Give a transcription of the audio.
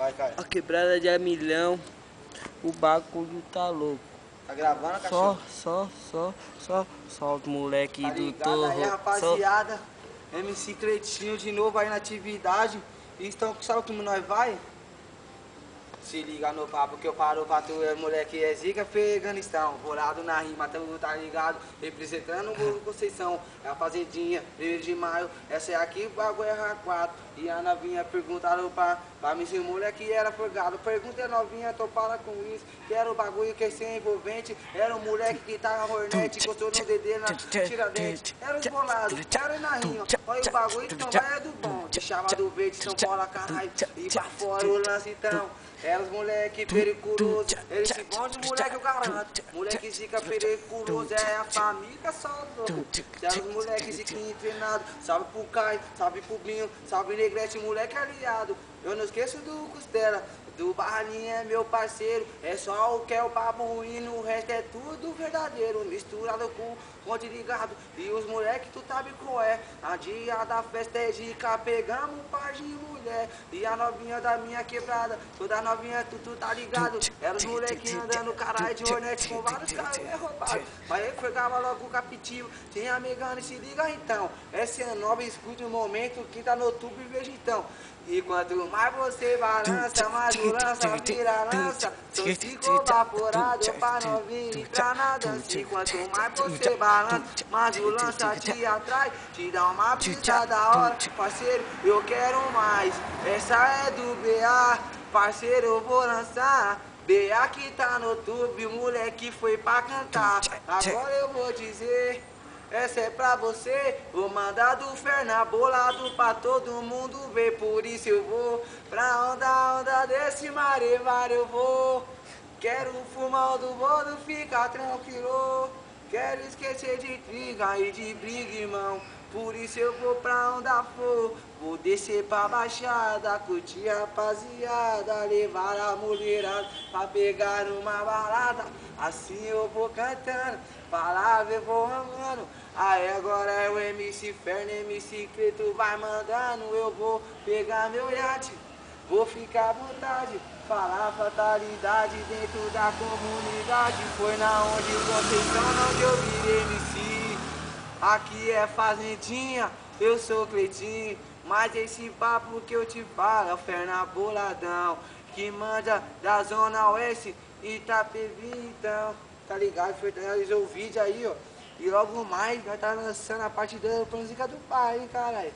Vai, Caio. A quebrada de Amilhão, o bagulho tá louco. Tá gravando, cachorro? Só os moleque Tá do ligado aí, torro. rapaziada? MC Cletinho de novo aí na atividade. Então, sabe como nós vai? Se liga no papo que eu paro pra tu, moleque é zica, Afeganistão. Bolado na rima, tu tá ligado? Representando o Morro Conceição. É a fazendinha, 1 de maio. Essa é aqui, o bagulho é R4. E a novinha perguntaram pra mim se o moleque era folgado. Pergunta a novinha, tô para com isso. Que era o bagulho que ia ser envolvente. Era um moleque que tava hornete, encostou no dedê na tiradente. Era os bolados, era na rima. Olha o bagulho, então vai é do bom. Deixava do verde, São Paulo, caralho. E pra fora o lance então. Era os moleque periculoso, esse bom de moleque eu garanto. Moleque zica periculoso, é a família só louco. Era os moleque zica treinado, salve pro Caio, salve pro Binho, salve Negrete, moleque aliado. Eu não esqueço do Costela, do Barralinha é meu parceiro. É só o que é o papo ruim, o resto é tudo verdadeiro. Misturado com o ponte ligado. E os moleque tu sabe qual é. A dia da festa é dica, pegamos um par de mulher. E a novinha da minha quebrada, toda novinha tu tá ligado. Era os moleque andando caralho de hornete com vários caras roubados. Mas eu pegava logo o capitivo, sem a Megane, se liga então. Essa é nova, escute o momento que tá no YouTube e veja então. E quanto mais você balança, mais o lança vira lança. Só ficou vaporado pra não vir entrar na dança. E quanto mais você balança, mais o lança te atrai. Te dá uma brisa da hora, parceiro, eu quero mais. Essa é do BA, parceiro, eu vou lançar. BA que tá no YouTube, o moleque foi pra cantar. Agora eu vou dizer. Essa é pra você, vou mandar do Ferna bolado pra todo mundo ver. Por isso eu vou pra onda desse marevar eu vou. Quero fumar do bolo, fica tranquilo. Quero esquecer de triga e de briga, irmão. Por isso eu vou pra onde for. Vou descer pra baixada, curtir a rapaziada, levar a mulherada pra pegar uma balada. Assim eu vou cantando, palavra eu vou amando. Aí agora é o MC Ferna, MC Cleto vai mandando. Eu vou pegar meu iate, vou ficar à vontade. Falar fatalidade dentro da comunidade. Foi na onde Conceição, onde eu virei MC. Aqui é fazendinha, eu sou Cleitinho. Mas esse papo que eu te falo é o Ferna Boladão, que manda da Zona Oeste, Itapevi, então. Tá ligado? Finalizou o vídeo aí, ó. E logo mais vai estar lançando a parte da música do pai, hein, caralho.